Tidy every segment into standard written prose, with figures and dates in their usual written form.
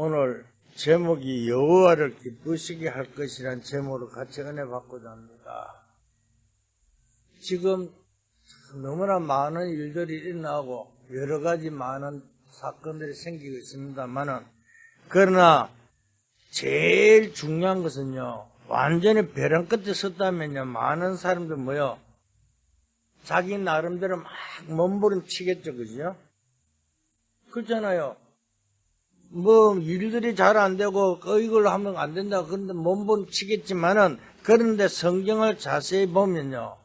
오늘 제목이 여호와를 기쁘시게 할 것이란 제목으로 같이 은혜 받고자 합니다. 지금 너무나 많은 일들이 일어나고 여러 가지 많은 사건들이 생기고 있습니다만은, 그러나 제일 중요한 것은요, 완전히 벼랑 끝에 섰다면요, 많은 사람들 뭐요, 자기 나름대로 막 몸부림치겠죠, 그죠? 그렇잖아요. 뭐 일들이 잘 안 되고 이걸로 하면 안 된다, 그런데 몸부림치겠지만은, 그런데 성경을 자세히 보면요,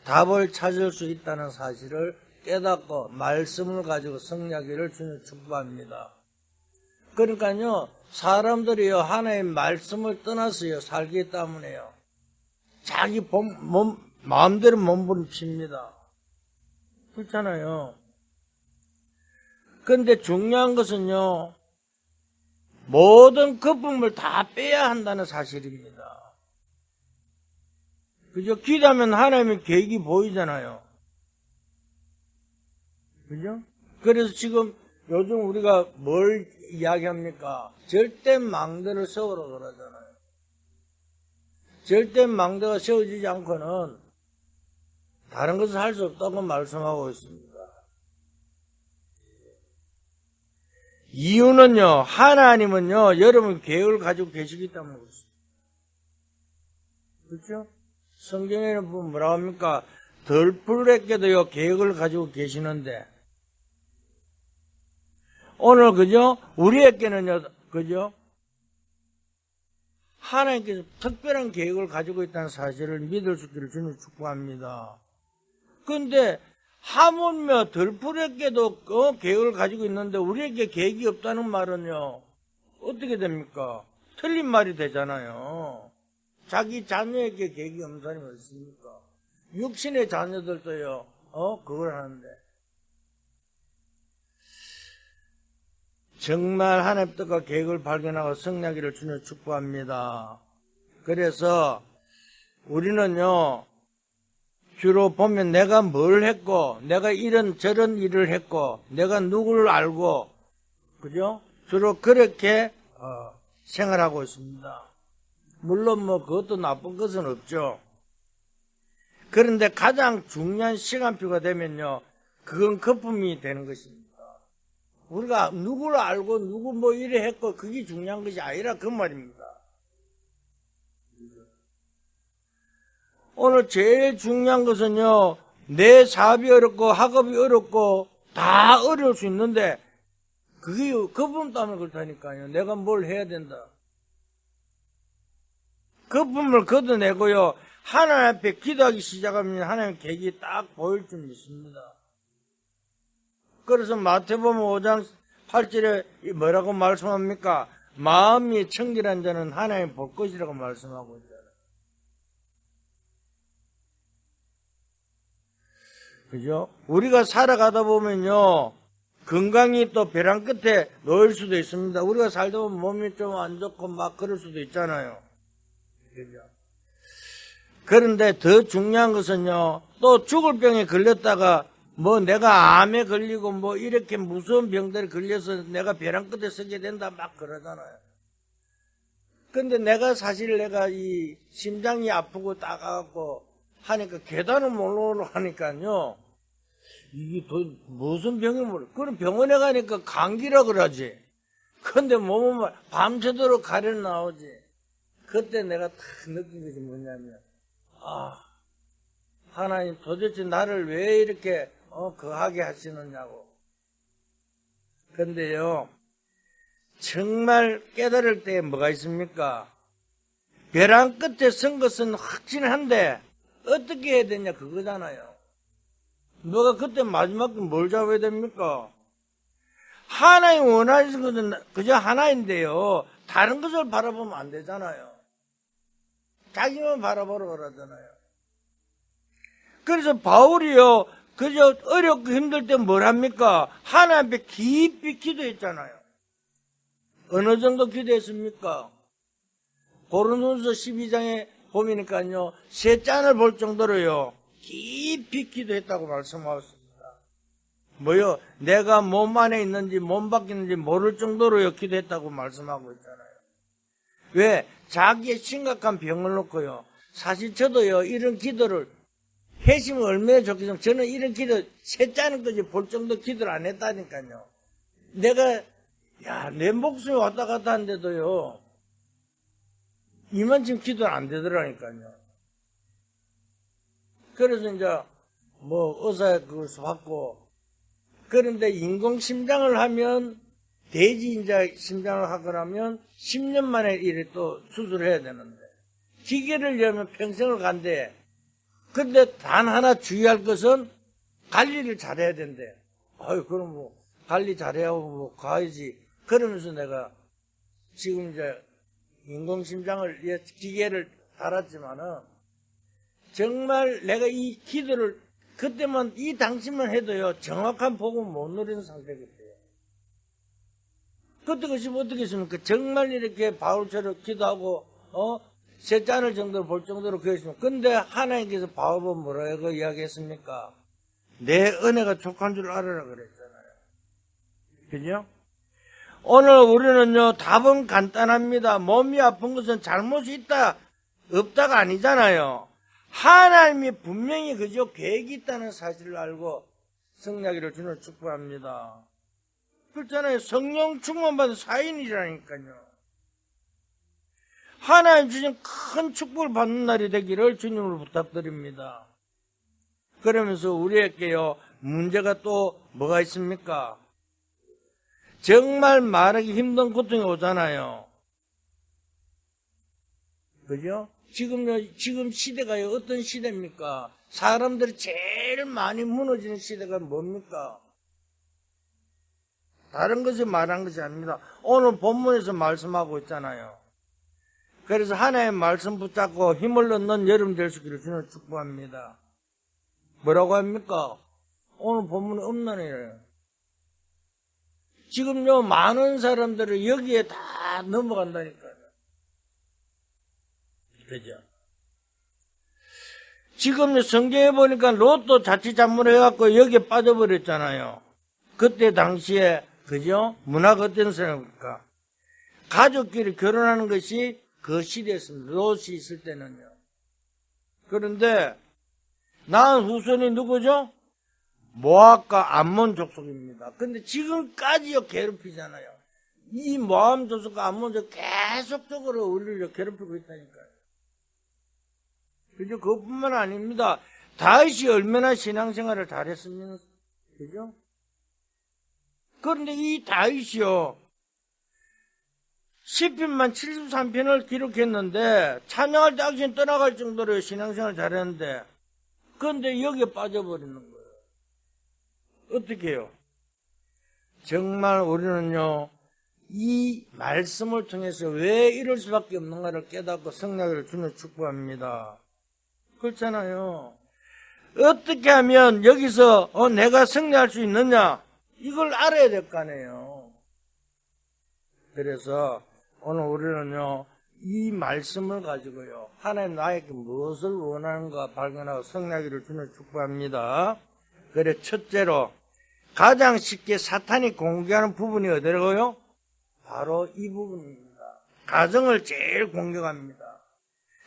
답을 찾을 수 있다는 사실을 깨닫고 말씀을 가지고 승리하기를 주님 축복합니다. 그러니까요, 사람들이요, 하나님 말씀을 떠나서요 살기 때문에요, 자기 마음대로 몸부림칩니다. 그렇잖아요. 그런데 중요한 것은요, 모든 거품을 다 빼야 한다는 사실입니다. 그죠? 기도하면 하나님의 계획이 보이잖아요. 그죠? 그래서 지금 요즘 우리가 뭘 이야기합니까? 절대 망대를 세우라 그러잖아요. 절대 망대가 세워지지 않고는 다른 것을 할 수 없다고 말씀하고 있습니다. 이유는요, 하나님은요, 여러분 계획을 가지고 계시기 때문에 그렇습니다. 그렇죠? 성경에는 뭐라고 합니까? 덜풀에게도요, 계획을 가지고 계시는데, 오늘, 그죠? 우리에게는요, 그죠? 하나님께서 특별한 계획을 가지고 있다는 사실을 믿을 수 있기를 주님 축복합니다. 그런데, 하물며 덜풀에게도 계획을 가지고 있는데, 우리에게 계획이 없다는 말은요, 어떻게 됩니까? 틀린 말이 되잖아요. 자기 자녀에게 계획이 없는 사람이 어디 있습니까? 육신의 자녀들도요, 그걸 하는데. 정말 하나님 뜻과 계획을 발견하고 승리하기를 주님 축복합니다. 그래서 우리는요, 주로 보면 내가 뭘 했고, 내가 이런 저런 일을 했고, 내가 누구를 알고, 그죠? 주로 그렇게 생활하고 있습니다. 물론 뭐 그것도 나쁜 것은 없죠. 그런데 가장 중요한 시간표가 되면요, 그건 거품이 되는 것입니다. 우리가 누구를 알고 누구 뭐 이래 했고 그게 중요한 것이 아니라 그 말입니다. 오늘 제일 중요한 것은요, 내 사업이 어렵고 학업이 어렵고 다 어려울 수 있는데 그게 거품 때문에 그렇다니까요. 내가 뭘 해야 된다. 거품을 걷어내고요, 하나님 앞에 기도하기 시작하면 하나님 계획이 딱 보일 줄 믿습니다. 그래서 마태복음 5장 8절에 뭐라고 말씀합니까? 마음이 청결한 자는 하나님 볼 것이라고 말씀하고 있잖아요. 그죠? 우리가 살아가다 보면요, 건강이 또 벼랑 끝에 놓일 수도 있습니다. 우리가 살다 보면 몸이 좀 안 좋고 막 그럴 수도 있잖아요. 그죠? 그런데 더 중요한 것은요, 또 죽을 병에 걸렸다가 뭐 내가 암에 걸리고 뭐 이렇게 무서운 병들에 걸려서 내가 벼랑 끝에 서게 된다 막 그러잖아요. 근데 내가 이 심장이 아프고 따가갖고 하니까 계단을 못 올라가니까요, 이게 무슨 병이 모르. 그럼 병원에 가니까 감기라 그러지. 근데 몸은 밤새도록 가려 나오지. 그때 내가 딱 느낀 것이 뭐냐면, 하나님 도대체 나를 왜 이렇게 거하게 하시느냐고. 근데요, 정말 깨달을 때 뭐가 있습니까? 벼랑 끝에 선 것은 확진한데 어떻게 해야 되냐 그거잖아요. 너가 그때 마지막에 뭘 잡아야 됩니까? 하나님 원하시는 것은 그저 하나인데요, 다른 것을 바라보면 안 되잖아요. 자기만 바라보러 그러잖아요. 그래서 바울이요, 그저 어렵고 힘들 때 뭘 합니까? 하나님 앞에 깊이 기도했잖아요. 어느 정도 기도했습니까? 고린도전서 12장에 보니까요, 세 짠을 볼 정도로요, 깊이 기도했다고 말씀하셨습니다. 뭐요? 내가 몸 안에 있는지 몸 밖에 있는지 모를 정도로 기도했다고 말씀하고 있잖아요. 왜? 자기의 심각한 병을 놓고요. 사실 저도요, 이런 기도를 해시면 얼마나 좋겠어요. 저는 이런 기도 셋째 하는 거지 볼 정도 기도를 안 했다니까요. 내가, 내 목숨이 왔다 갔다 하는데도요, 이만큼 기도는 안 되더라니까요. 그래서 이제, 의사 그것을 받고, 그런데 인공심장을 하면, 돼지 이제 심장을 하거나면 10년 만에 이래 또 수술을 해야 되는데, 기계를 열면 평생을 간대. 근데 단 하나 주의할 것은 관리를 잘해야 된대. 그럼 관리 잘해야 하고 가야지. 그러면서 내가 지금 이제 인공심장을, 기계를 달았지만은, 정말 내가 이 기도를 그때만 이 당시만 해도요 정확한 복음 못 누리는 상태겠대요. 그때 것이 어떻게 했습니까? 정말 이렇게 바울처럼 기도하고 세 잔을 정도로 볼 정도로 그랬습니다. 근데 하나님께서 바울은 뭐라고 이야기했습니까? 내 은혜가 족한 줄 알아라 그랬잖아요. 그죠? 오늘 우리는요 답은 간단합니다. 몸이 아픈 것은 잘못이 있다 없다가 아니잖아요. 하나님이 분명히 그저 계획이 있다는 사실을 알고 승리하기를 주님을 축복합니다. 그렇잖아요. 성령 충만받은 사인이라니까요. 하나님 주신 큰 축복을 받는 날이 되기를 주님으로 부탁드립니다. 그러면서 우리에게요 문제가 또 뭐가 있습니까? 정말 말하기 힘든 고통이 오잖아요. 그죠? 지금 시대가요, 어떤 시대입니까? 사람들이 제일 많이 무너지는 시대가 뭡니까? 다른 것을 말한 것이 아닙니다. 오늘 본문에서 말씀하고 있잖아요. 그래서 하나님의 말씀 붙잡고 힘을 얻는 여름 될 수 있기를 주님 축복합니다. 뭐라고 합니까? 오늘 본문에 없나네요. 지금요, 많은 사람들이 여기에 다 넘어간다니까요. 그죠? 지금 성경에 보니까 로또 자칫 잘못해갖고 여기에 빠져버렸잖아요. 그때 당시에, 그죠? 문화가 어떤 사람입니까? 가족끼리 결혼하는 것이 그 시대였습니다. 롯이 있을 때는요. 그런데, 낳은 후손이 누구죠? 모압과 암몬 족속입니다. 근데 지금까지요, 괴롭히잖아요. 이 모압 족속과 암몬 족속 계속적으로 우리를 괴롭히고 있다니까요. 그죠? 그것뿐만 아닙니다. 다윗이 얼마나 신앙생활을 잘했으면, 그죠? 그런데 이 다윗이요, 10편만 73편을 기록했는데, 찬양할 때 악신 떠나갈 정도로 신앙생활을 잘했는데, 그런데 여기에 빠져버리는 거예요. 어떻게 해요? 정말 우리는요, 이 말씀을 통해서 왜 이럴 수밖에 없는가를 깨닫고 성령을 주는 축복합니다. 그렇잖아요. 어떻게 하면 여기서 내가 승리할 수 있느냐? 이걸 알아야 될 거 아니에요. 그래서 오늘 우리는요, 이 말씀을 가지고요, 하나님 나에게 무엇을 원하는가 발견하고 승리하기를 주는 축복합니다. 그래, 첫째로 가장 쉽게 사탄이 공격하는 부분이 어디라고요? 바로 이 부분입니다. 가정을 제일 공격합니다.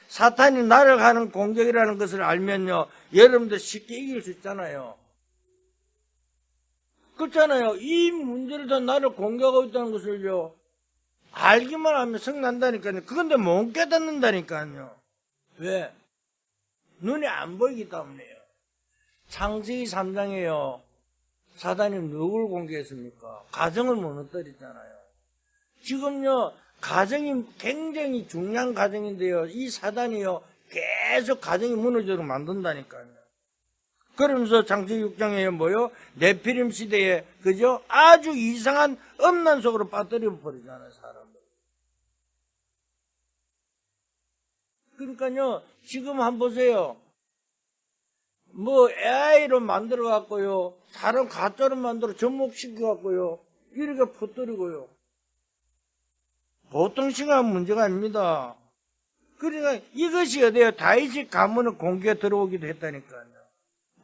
사탄이 나를 하는 공격이라는 것을 알면요, 여러분들 쉽게 이길 수 있잖아요. 그렇잖아요. 이 문제를 다 나를 공격하고 있다는 것을요, 알기만 하면 성난다니까요. 그건데 못 깨닫는다니까요. 왜? 눈이 안 보이기 때문에요. 창세기 3장에요. 사단이 누굴 공격했습니까? 가정을 무너뜨렸잖아요. 지금요, 가정이 굉장히 중요한 가정인데요. 이 사단이요, 계속 가정이 무너지도록 만든다니까요. 그러면서 창세기 6장에 뭐요? 네피림 시대에, 그죠? 아주 이상한 음란 속으로 빠뜨려 버리잖아요, 사람을. 그러니까요, 지금 한번 보세요. AI로 만들어갖고요, 사람 가짜로 만들어 접목시켜갖고요, 이렇게 퍼뜨리고요. 보통 시간 문제가 아닙니다. 그러니까 이것이 어디에요? 다윗의 가문의 공격에 들어오기도 했다니까요.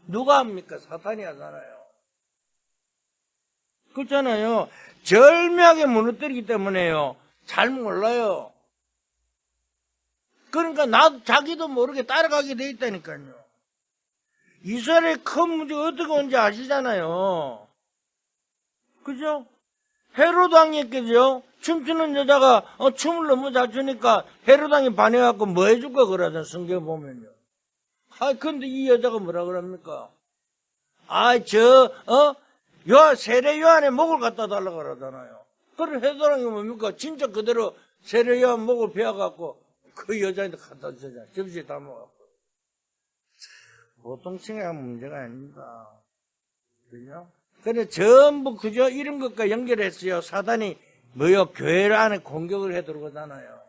누가 합니까? 사탄이 하잖아요. 그렇잖아요. 절묘하게 무너뜨리기 때문에요. 잘 몰라요. 그러니까 자기도 모르게 따라가게 돼 있다니까요. 이스라엘의 큰 문제가 어떻게 온지 아시잖아요. 그죠? 헤로드 왕님께서 춤추는 여자가 춤을 너무 잘 추니까 헤로드 왕이 반해갖고 뭐 해줄까 그러잖아요. 성경 보면요. 근데 이 여자가 뭐라 그럽니까? 세례 요한의 목을 갖다 달라고 그러잖아요. 그럼 헤로드 왕이 뭡니까? 진짜 그대로 세례 요한 목을 베어갖고 그 여자한테 갖다 주잖아요. 접시에 담아갖고. 보통 생각한 문제가 아닙니다. 그죠? 근데 전부 그저 이런 것과 연결했어요. 사단이 교회 안에 공격을 해 들어오잖아요.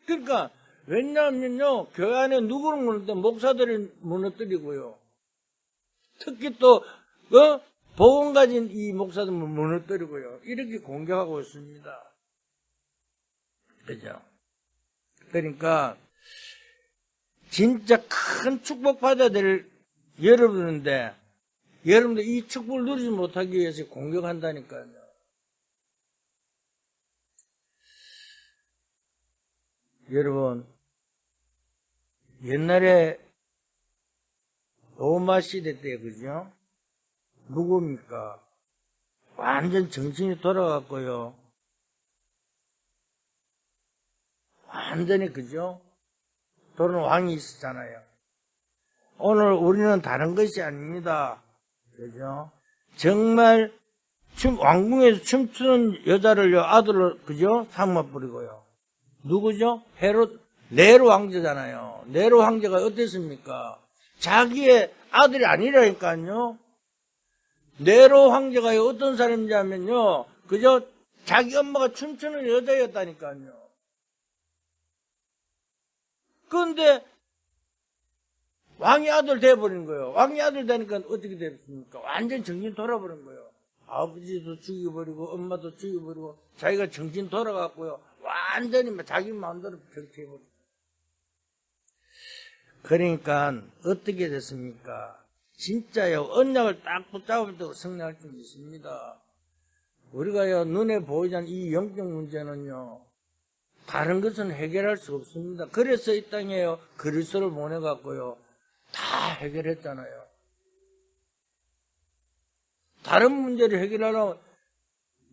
그러니까, 왜냐하면요, 교회 안에 누구를 무너뜨려? 목사들을 무너뜨리고요. 특히 또, 복음 가진 이 목사들을 무너뜨리고요. 이렇게 공격하고 있습니다. 그죠? 그러니까, 진짜 큰 축복 받아야 될 여러분인데, 여러분들 이 축복을 누리지 못하기 위해서 공격한다니까요. 여러분, 옛날에 로마 시대 때, 그죠? 누굽니까? 완전 정신이 돌아갔고요. 완전히, 그죠? 도는 왕이 있었잖아요. 오늘 우리는 다른 것이 아닙니다. 그죠? 정말 왕궁에서 춤추는 여자를요, 아들로, 그죠? 삼아버리고요. 누구죠? 네로 황제잖아요. 네로 황제가 어땠습니까? 자기의 아들이 아니라니까요. 네로 황제가 어떤 사람인지 하면요, 그죠? 자기 엄마가 춤추는 여자였다니까요. 그런데 왕이 아들 돼버린 거예요. 왕이 아들 되니까 어떻게 됐습니까? 완전 정신 돌아버린 거예요. 아버지도 죽여버리고 엄마도 죽여버리고 자기가 정신 돌아갔고요. 완전히 자기 마음대로 정치해버리고. 그러니까 어떻게 됐습니까? 진짜요, 언약을 딱 붙잡을 때 성장할 수 있습니다. 우리가요, 눈에 보이지 않는 이 영적 문제는요, 다른 것은 해결할 수 없습니다. 그래서 이 땅에요, 그리스도를 보내갖고요, 다 해결했잖아요. 다른 문제를 해결하려면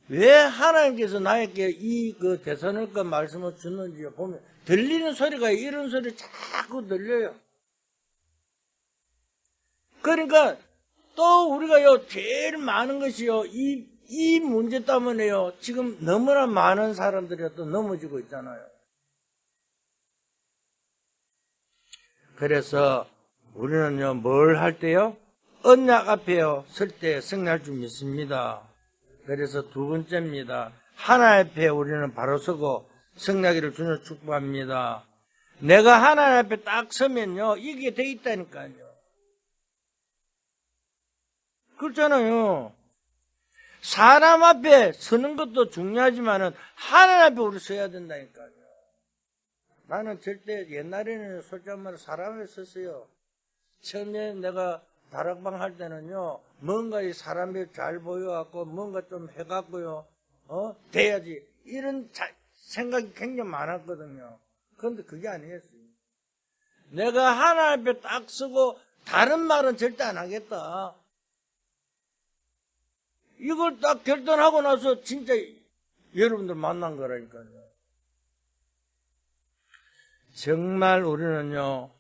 왜 하나님께서 나에게 이 대선을과 말씀을 주는지 보면 들리는 소리가 이런 소리 자꾸 들려요. 그러니까 또 우리가요, 제일 많은 것이요, 이 문제 때문에요, 지금 너무나 많은 사람들이 또 넘어지고 있잖아요. 그래서 우리는요, 뭘 할 때요? 언약 앞에요, 설 때 승리할 줄 믿습니다. 그래서 두 번째입니다. 하나님 앞에 우리는 바로 서고 승리하기를 주님 축복합니다. 내가 하나님 앞에 딱 서면요, 이게 돼 있다니까요. 그렇잖아요. 사람 앞에 서는 것도 중요하지만은 하나님 앞에 우리 서야 된다니까요. 나는 절대 옛날에는 솔직히 말해 사람 앞에 섰어요. 처음에 내가 다락방 할 때는요, 뭔가 이 사람이 잘 보여갖고 뭔가 좀 해갖고요, 돼야지. 이런 생각이 굉장히 많았거든요. 그런데 그게 아니었어요. 내가 하나님 앞에 딱 서고 다른 말은 절대 안 하겠다. 이걸 딱 결단하고 나서 진짜 여러분들 만난 거라니까요. 정말 우리는요,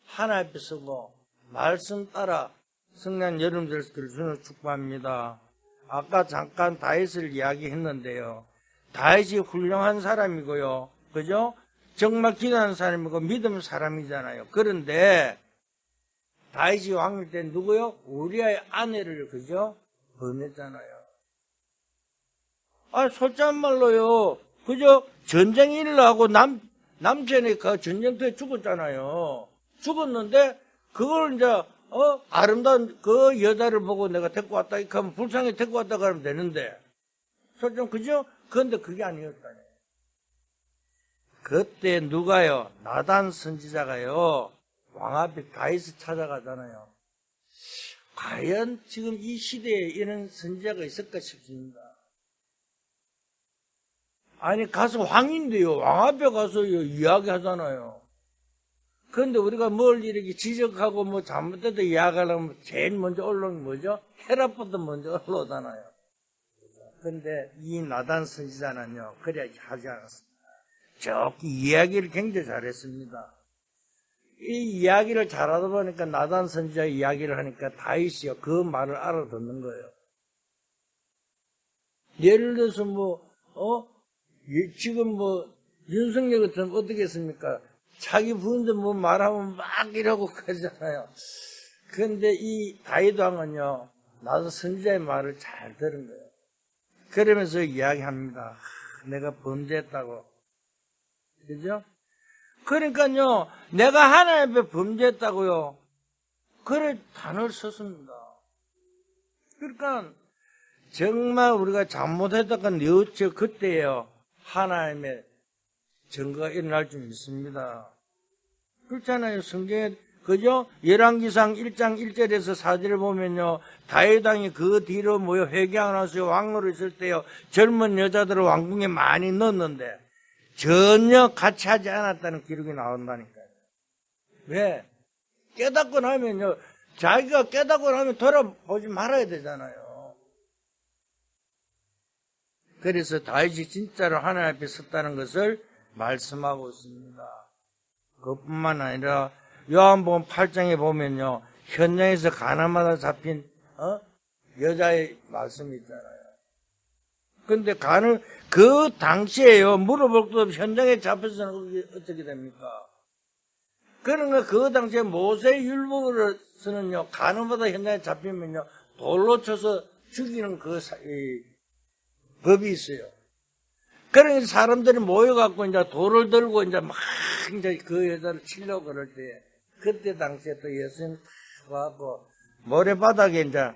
하나님 앞에 서고 말씀 따라 승리한 여러분들 주는 축복합니다. 아까 잠깐 다윗을 이야기했는데요. 다윗이 훌륭한 사람이고요. 그죠? 정말 기도하는 사람이고 믿음 사람이잖아요. 그런데 다윗이 왕일 때 누구요? 우리아의 아내를, 그죠? 범했잖아요. 솔직한 말로요, 그죠? 전쟁이 일어나고 남편이 그 전쟁터에 죽었잖아요. 죽었는데 그걸 이제 아름다운 그 여자를 보고 내가 데리고 왔다 이렇게 하면 불쌍히 데리고 왔다 그러면 되는데, 솔직히 그죠? 그런데 그게 아니었다네. 그때 누가요? 나단 선지자가요, 왕 앞에 다윗을 찾아가잖아요. 과연 지금 이 시대에 이런 선지자가 있을까 싶습니다. 아니, 가서 왕인데요. 왕 앞에 가서 이야기 하잖아요. 그런데 우리가 뭘 이렇게 지적하고 뭐 잘못돼도 이야기하려면 제일 먼저 올라오는 게 뭐죠? 헤롯부터 먼저 올라오잖아요. 그런데 이 나단 선지자는요, 그래 하지 않았습니다. 저기 이야기를 굉장히 잘했습니다. 이 이야기를 잘하다 보니까 나단 선지자 이야기를 하니까 다윗이요, 그 말을 알아듣는 거예요. 예를 들어서 지금 윤석열 같은 어떻게 했습니까? 자기 부인들 말하면 막 이러고 그러잖아요. 그런데 이 다윗 왕은요, 나도 선지자의 말을 잘 들은 거예요. 그러면서 이야기합니다. 내가 범죄했다고. 그죠? 그러니까요, 내가 하나님 앞에 범죄했다고요. 그래, 단어를 썼습니다. 그러니까, 정말 우리가 잘못했다가 여쭈 그때요, 하나님의 증거가 일어날 줄 믿습니다. 그렇잖아요. 성경에, 그죠? 열왕기상 1장 1절에서 4절을 보면요, 다윗 왕이 그 뒤로 모여 회개하고 나서 왕으로 있을 때요, 젊은 여자들을 왕궁에 많이 넣었는데, 전혀 같이 하지 않았다는 기록이 나온다니까요. 왜? 깨닫고 나면요, 자기가 깨닫고 나면 돌아보지 말아야 되잖아요. 그래서 다윗이 진짜로 하나님 앞에 섰다는 것을 말씀하고 있습니다. 그뿐만 아니라 요한복음 8장에 보면요, 현장에서 가나마다 잡힌 여자의 말씀이 있잖아요. 근데 그 당시에요, 물어볼 것도 없이 현장에 잡혀서는 어떻게 됩니까? 그러니까 그 당시에 모세율법으로서는요, 가늠하다 현장에 잡히면요, 돌로 쳐서 죽이는 법이 있어요. 그러니까 사람들이 모여갖고 이제 돌을 들고 이제 그 여자를 치려고 그럴 때, 그때 당시에 또 예수님 와갖고 모래바닥에 이제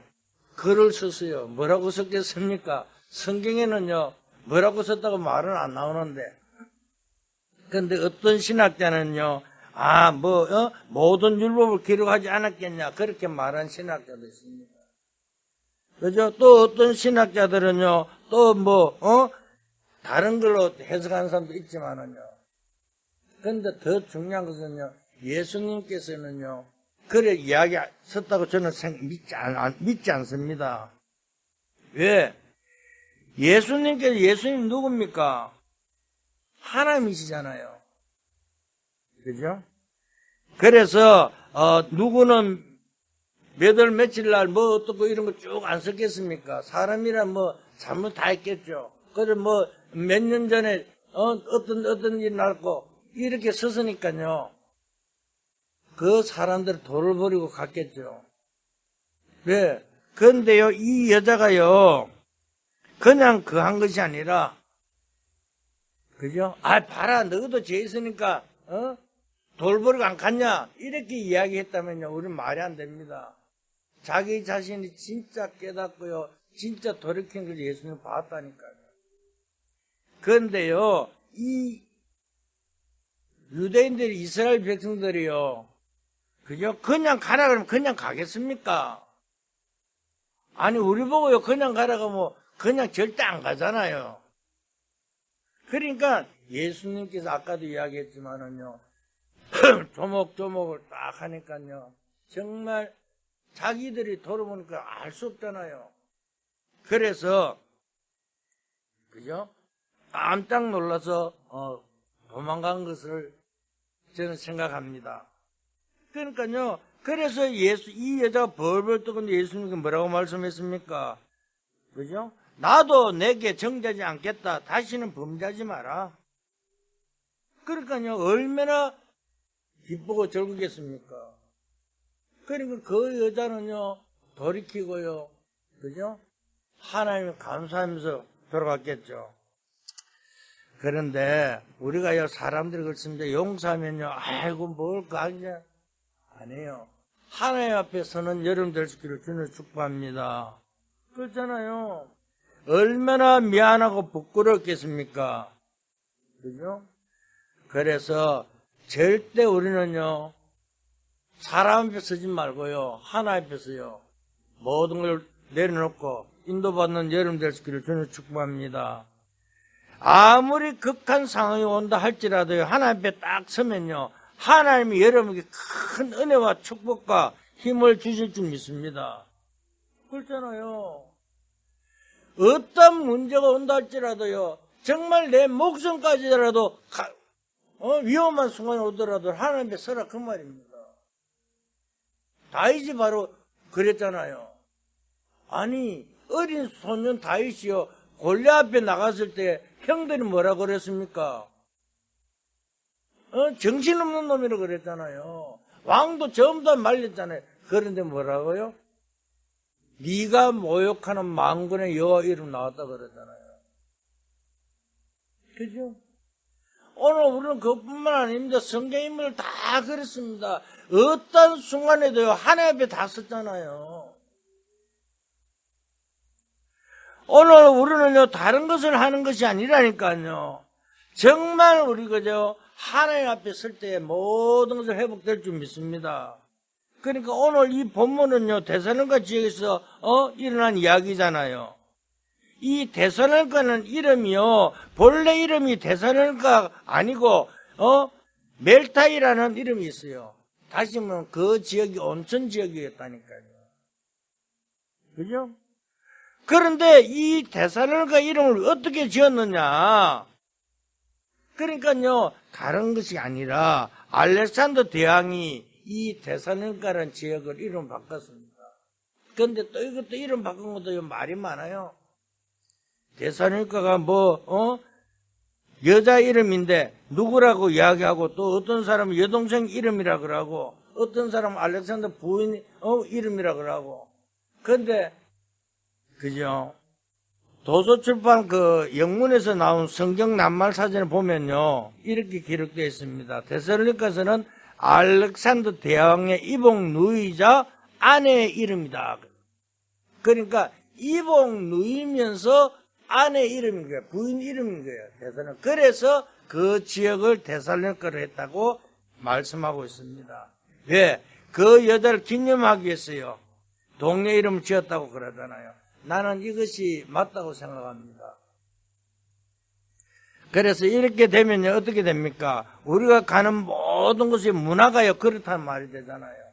글을 썼어요. 뭐라고 썼겠습니까? 성경에는요, 뭐라고 썼다고 말은 안 나오는데. 근데 어떤 신학자는요, 모든 율법을 기록하지 않았겠냐, 그렇게 말한 신학자도 있습니다. 그죠? 또 어떤 신학자들은요, 다른 걸로 해석하는 사람도 있지만은요. 근데 더 중요한 것은요, 예수님께서는요, 그래 이야기 썼다고 저는 믿지 않습니다. 왜? 예수님 누굽니까? 하나님이시잖아요. 그죠? 그래서, 누구는 몇 월 며칠 날 어떻고 이런 거 쭉 안 썼겠습니까? 사람이라 잘못 다 했겠죠. 그래 몇 년 전에, 어떤 일이 났고, 이렇게 썼으니까요. 그 사람들 돌을 버리고 갔겠죠. 왜? 그런데요, 이 여자가요, 그냥 한 것이 아니라, 그죠? 봐라, 너도 죄 있으니까, 돌 버리고 안 갔냐? 이렇게 이야기했다면요, 우리는 말이 안 됩니다. 자기 자신이 진짜 깨닫고요, 진짜 돌이킨 걸 예수님 봤다니까요. 그런데요, 이 유대인들이, 이스라엘 백성들이요, 그죠? 그냥 가라 그러면 그냥 가겠습니까? 아니, 우리 보고요, 그냥 가라고 그냥 절대 안 가잖아요. 그러니까 예수님께서 아까도 이야기했지만은요, 조목조목을 딱 하니까요, 정말 자기들이 돌아보니까 알 수 없잖아요. 그래서, 그죠? 깜짝 놀라서, 도망간 것을 저는 생각합니다. 그러니까요, 그래서 이 여자가 벌벌 떠는데 예수님께 뭐라고 말씀했습니까? 그죠? 나도 내게 정죄하지 않겠다. 다시는 범죄하지 마라. 그러니까요, 얼마나 기쁘고 즐거겠습니까? 그러니까 그 여자는요, 돌이키고요, 그죠? 하나님을 감사하면서 돌아갔겠죠. 그런데 우리가요, 사람들이 그렇습니다. 용서하면요, 아이고 뭘까 이제 아니에요. 하나님 앞에 서는 여러분 될 수 있기를 주님을 축복합니다. 그렇잖아요. 얼마나 미안하고 부끄럽겠습니까? 그죠? 그래서 절대 우리는요, 사람 앞에 서지 말고요, 하나님 앞에 서요. 모든 걸 내려놓고 인도받는 여름 될 수 있기를 주님 축복합니다. 아무리 극한 상황이 온다 할지라도요, 하나님 앞에 딱 서면요, 하나님이 여러분에게 큰 은혜와 축복과 힘을 주실 줄 믿습니다. 그렇잖아요. 어떤 문제가 온다 할지라도요, 정말 내 목숨까지라도 위험한 순간이 오더라도 하나님 앞에 서라, 그 말입니다. 다윗이 바로 그랬잖아요. 아니, 어린 소년 다윗이요, 골리앗 앞에 나갔을 때 형들이 뭐라 그랬습니까? 정신없는 놈이라고 그랬잖아요. 왕도 전부 다 말렸잖아요. 그런데 뭐라고요? 네가 모욕하는 만군의 여호와 이름 나왔다 그랬잖아요. 그죠? 오늘 우리는 그것뿐만 아닙니다. 성경 인물 다 그랬습니다. 어떤 순간에도요, 하나님 앞에 다 섰잖아요. 오늘 우리는요, 다른 것을 하는 것이 아니라니까요. 정말 우리 그저 하나님 앞에 설 때 모든 것을 회복될 줄 믿습니다. 그러니까 오늘 이 본문은요, 데살로니가 지역에서 일어난 이야기잖아요. 이 데살로니가는 이름이요, 본래 이름이 데살로니가 아니고 멜타이라는 이름이 있어요. 다시 말하면 그 지역이 온천 지역이었다니까요. 그죠? 그런데 이 데살로니가 이름을 어떻게 지었느냐? 그러니까요, 다른 것이 아니라 알렉산더 대왕이 이 데살로니가라는 지역을 이름 바꿨습니다. 그런데 또 이것도 이름 바꾼 것도 말이 많아요. 데살로니가가 여자 이름인데 누구라고 이야기하고, 또 어떤 사람은 여동생 이름이라 그러고, 어떤 사람은 알렉산더 부인 이름이라 그러고. 그런데 그죠? 도서출판 그 영문에서 나온 성경 낱말 사전을 보면요, 이렇게 기록되어 있습니다. 데살로니가서는 알렉산더 대왕의 이복 누이자 아내의 이름이다. 그러니까 이복 누이면서 아내 이름인 거예요. 부인 이름인 거예요. 데살로니가. 그래서 그 지역을 데살로니가로 했다고 말씀하고 있습니다. 왜? 그 여자를 기념하기 위해서요, 동네 이름을 지었다고 그러잖아요. 나는 이것이 맞다고 생각합니다. 그래서 이렇게 되면 어떻게 됩니까? 우리가 가는 모든 것이 문화가요, 그렇다는 말이 되잖아요.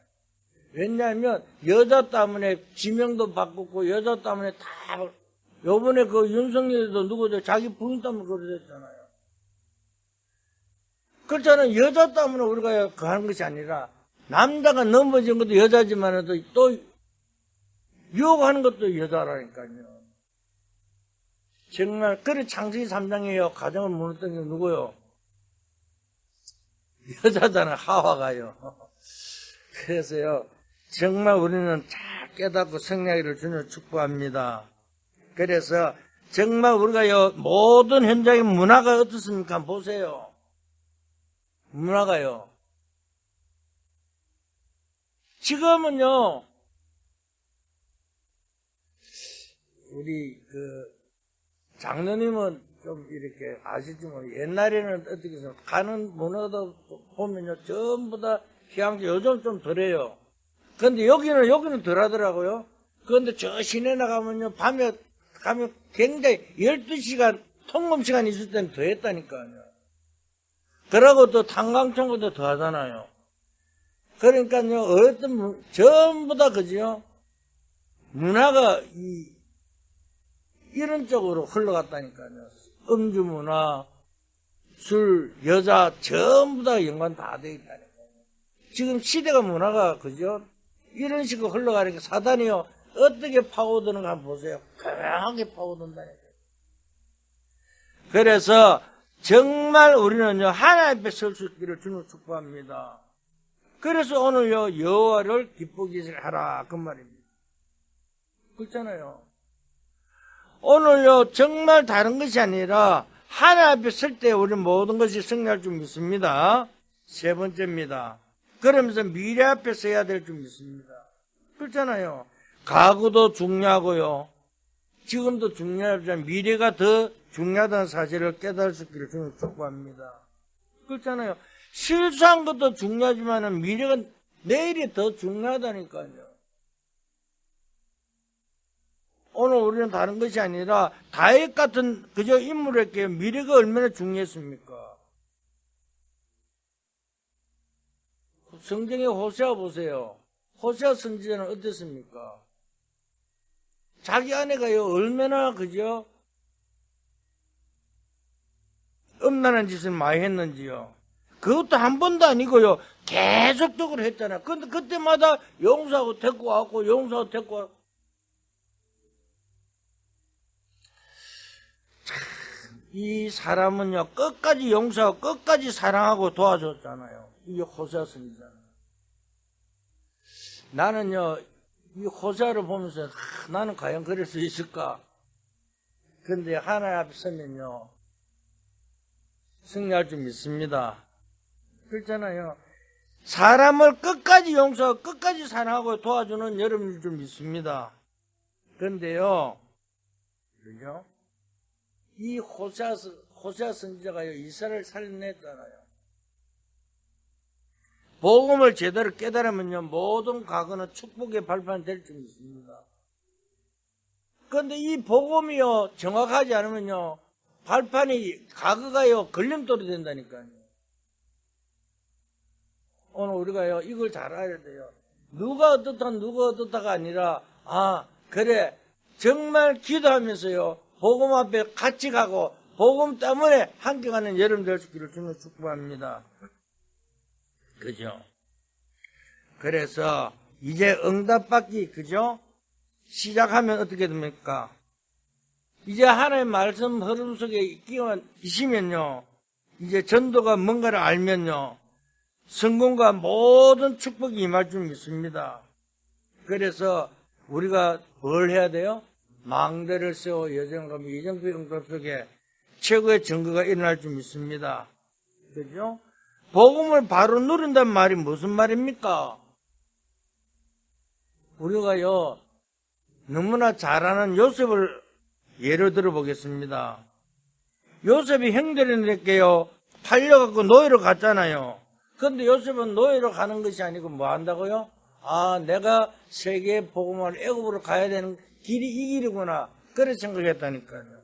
왜냐하면 여자 때문에 지명도 바꿨고, 여자 때문에 다, 요번에 그 윤석열도 누구죠? 자기 부인 때문에 그러셨잖아요. 그렇잖아요. 여자 때문에 우리가 그 하는 것이 아니라, 남자가 넘어진 것도 여자지만 또 유혹하는 것도 여자라니까요. 정말, 그래, 창세기 3장이에요. 가정을 무너뜨린 게 누구요? 여자잖아요. 하와가요. 그래서요, 정말 우리는 잘 깨닫고 성령을 주님 축복합니다. 그래서 정말 우리가요, 모든 현장의 문화가 어떻습니까? 한번 보세요. 문화가요. 지금은요, 우리 장로님은 좀 이렇게 아실지 모르겠어요. 옛날에는 어떻게 해서 가는 문화도 보면요, 전부 다 휴양지, 요즘 좀 덜해요. 그런데 여기는 덜 하더라고요. 그런데 저 시내 나가면요, 밤에 가면 굉장히 12시간 통금 시간 있을 때는 더 했다니까요. 그러고 또 탄광청구도 더 하잖아요. 그러니까요, 전부 다 그죠? 문화가 이런 쪽으로 흘러갔다니까요. 음주 문화, 술, 여자, 전부 다 연관 다 돼 있다니까요. 지금 시대가 문화가, 그죠? 이런 식으로 흘러가니까 사단이요, 어떻게 파고드는가 한번 보세요. 강하게 파고든다니까요. 그래서 정말 우리는요, 하나님 앞에 설 수 있기를 주님 축복합니다. 그래서 오늘요, 여호와를 기쁘게 하라, 그 말입니다. 그렇잖아요. 오늘요, 정말 다른 것이 아니라 하나님 앞에 설 때 우리 모든 것이 승리할 줄 믿습니다. 세 번째입니다. 그러면서 미래 앞에 서야 될 줄 믿습니다. 그렇잖아요. 과거도 중요하고요, 지금도 중요하지만 미래가 더 중요하다는 사실을 깨달을 수 있기를 저는 축복합니다. 그렇잖아요. 실수한 것도 중요하지만 미래가, 내일이 더 중요하다니까요. 오늘 우리는 다른 것이 아니라 다윗 같은 그저 인물에게 미래가 얼마나 중요했습니까? 성경의 호세아 보세요. 호세아 선지자는 어땠습니까? 자기 아내가요 얼마나 그죠 음란한 짓을 많이 했는지요. 그것도 한 번도 아니고요 계속적으로 했잖아요. 근데 그때마다 용서하고 데리고 왔고 용서하고 데리고 왔고. 이 사람은요 끝까지 용서하고 끝까지 사랑하고 도와줬잖아요. 이게 호세아 선지자는. 나는요 이 호세아를 보면서 나는 과연 그럴 수 있을까? 근데 하나님 앞에 서면요 승리할 줄 믿습니다. 그렇잖아요. 사람을 끝까지 용서하고 끝까지 사랑하고 도와주는 여러분일 줄 믿습니다. 그런데요 그죠? 이 호세아 선지자가요 이스라엘을 살려냈잖아요. 복음을 제대로 깨달으면요 모든 과거는 축복의 발판이 될 줄 믿습니다. 그런데 이 복음이요 정확하지 않으면요 발판이 과거가요 걸림돌이 된다니까요. 오늘 우리가요 이걸 잘 알아야 돼요. 누가 어떻다가 아니라 그래 정말 기도하면서요 복음 앞에 같이 가고 복음 때문에 함께 가는 여러분 될 수 있기를 주는 축복합니다. 그죠? 그래서 이제 응답받기 그죠? 시작하면 어떻게 됩니까? 이제 하나님의 말씀 흐름 속에 있으면요 이제 전도가 뭔가를 알면요 성공과 모든 축복이 임할 줄 믿습니다. 그래서 우리가 뭘 해야 돼요? 망대를 세워 여정하며 이정표 응답 속에 최고의 증거가 일어날 줄 믿습니다. 그죠? 복음을 바로 누린다는 말이 무슨 말입니까? 우리가요 너무나 잘 아는 요셉을 예로 들어보겠습니다. 요셉이 형들에게요 팔려갖고 노예로 갔잖아요. 그런데 요셉은 노예로 가는 것이 아니고 뭐 한다고요? 내가 세계의 복음을 애굽으로 가야 되는 길이 이 길이구나 그렇게 생각했다니까요.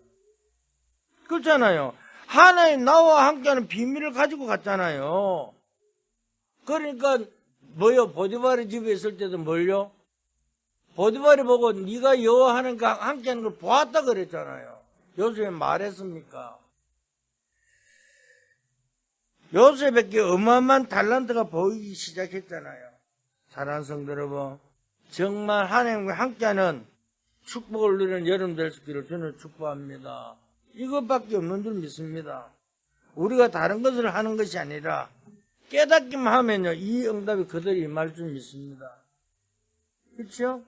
그렇잖아요. 하나님 나와 함께하는 비밀을 가지고 갔잖아요. 그러니까 뭐요? 보디발의 집에 있을 때도 뭘요? 보디발이 보고 네가 여호와 하나님과 함께하는 걸 보았다 그랬잖아요. 요셉이 말했습니까? 요셉에게 어마어마한 달란트가 보이기 시작했잖아요. 사랑하는 성도 여러분, 정말 하나님과 함께하는 축복을 누리는 여러분 될 수 있기를 저는 축복합니다. 이것밖에 없는 줄 믿습니다. 우리가 다른 것을 하는 것이 아니라 깨닫기만 하면요 이 응답이 그대로 임할 줄 믿습니다. 그렇죠?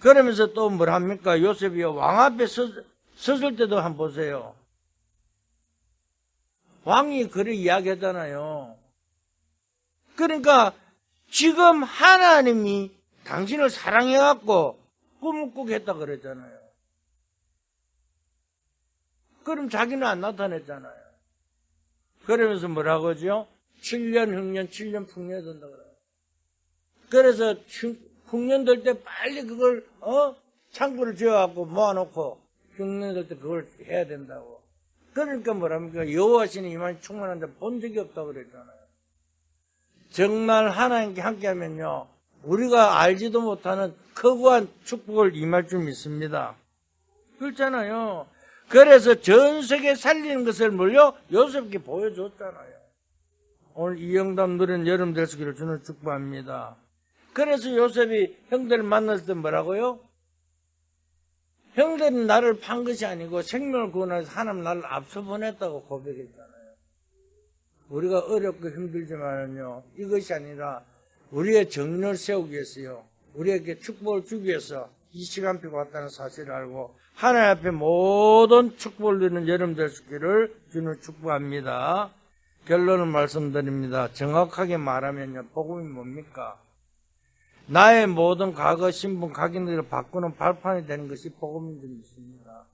그러면서 또 뭘 합니까? 요셉이 왕 앞에 섰을 때도 한번 보세요. 왕이 그래 이야기하잖아요. 그러니까 지금 하나님이 당신을 사랑해갖고 꿈을 꾸게 했다 그랬잖아요. 그럼 자기는 안 나타냈잖아요. 그러면서 뭐라고 하죠? 7년 흉년 7년 풍년이 된다 그래요. 그래서 풍년 될 때 빨리 그걸 창고를 지어갖고 모아놓고 흉년 될 때 그걸 해야 된다고. 그러니까 뭐랍니까? 여호와시는 이만히 충만한 자 본 적이 없다고 그랬잖아요. 정말 하나님께 함께하면요 우리가 알지도 못하는 거구한 축복을 임할 줄 믿습니다. 그렇잖아요. 그래서 전 세계 살리는 것을 뭘요? 요셉께 보여줬잖아요. 오늘 이 영답 누리는 여러분 되시기를 저는 축복합니다. 그래서 요셉이 형들을 만났을 때 뭐라고요? 형들이 나를 판 것이 아니고 생명을 구원해서 하나님 나를 앞서 보냈다고 고백했잖아요. 우리가 어렵고 힘들지만은요 이것이 아니라 우리의 정의를 세우기 위해서요 우리에게 축복을 주기 위해서 이 시간표가 왔다는 사실을 알고 하나님 앞에 모든 축복을 누리는 여러분 될 수 있기를 주는 축복합니다. 결론을 말씀드립니다. 정확하게 말하면요 복음이 뭡니까? 나의 모든 과거 신분 각인들을 바꾸는 발판이 되는 것이 복음인 줄 믿습니다.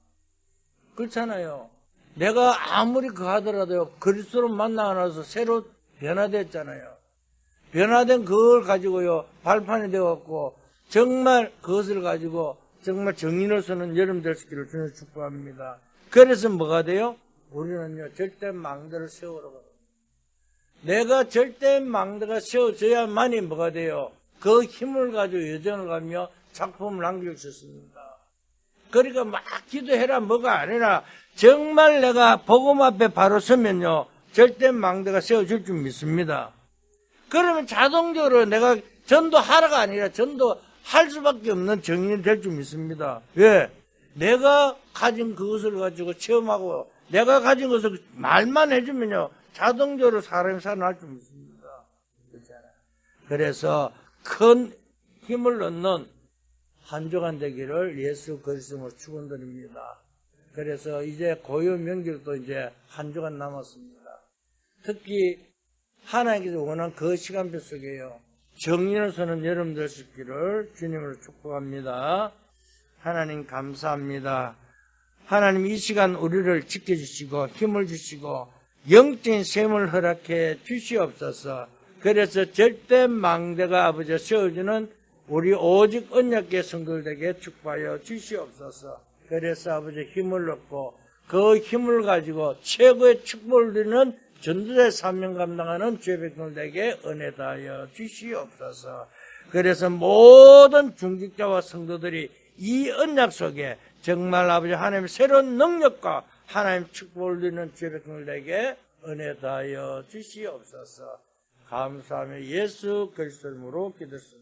그렇잖아요. 내가 아무리 하더라도요 그리스도로 만나고 나서 새로 변화됐잖아요. 변화된 그걸 가지고요 발판이 되었고 정말 그것을 가지고 정말 정인으로서는 여러분 될 수 있기를 주님 축복합니다. 그래서 뭐가 돼요? 우리는요, 절대 망대를 세우라고 합니다. 내가 절대 망대가 세워져야만이 뭐가 돼요? 그 힘을 가지고 여정을 가며 작품을 남길 수 있습니다. 그러니까 막 기도해라 뭐가 아니라 정말 내가 복음 앞에 바로 서면요, 절대 망대가 세워질 줄 믿습니다. 그러면 자동적으로 내가 전도하라가 아니라 전도할 수밖에 없는 정인이 될 줄 믿습니다. 왜? 내가 가진 그것을 가지고 체험하고 내가 가진 것을 말만 해주면요, 자동적으로 사람이 살아날 줄 믿습니다. 그래서 큰 힘을 얻는 한 주간 되기를 예수 그리스도로 축원드립니다. 그래서 이제 고요 명절도 이제 한 주간 남았습니다. 특히 하나님께서 원하는 그 시간표 속에요, 정인으로서는 여러분들 수 있기를 주님으로 축복합니다. 하나님 감사합니다. 하나님 이 시간 우리를 지켜주시고 힘을 주시고 영적인 셈을 허락해 주시옵소서. 그래서 절대 망대가 아버지 세워주는 우리 오직 언약계 성도들에게 축복하여 주시옵소서. 그래서 아버지 힘을 얻고 그 힘을 가지고 최고의 축복을 드리는 전도자의 사명 감당하는 죄백성들에게 은혜 다하여 주시옵소서. 그래서 모든 중직자와 성도들이 이 언약 속에 정말 아버지 하나님의 새로운 능력과 하나님 축복을 드리는 죄백성들에게 은혜 다하여 주시옵소서. 감사하며 예수 그리스도 이름으로 기도했습니다.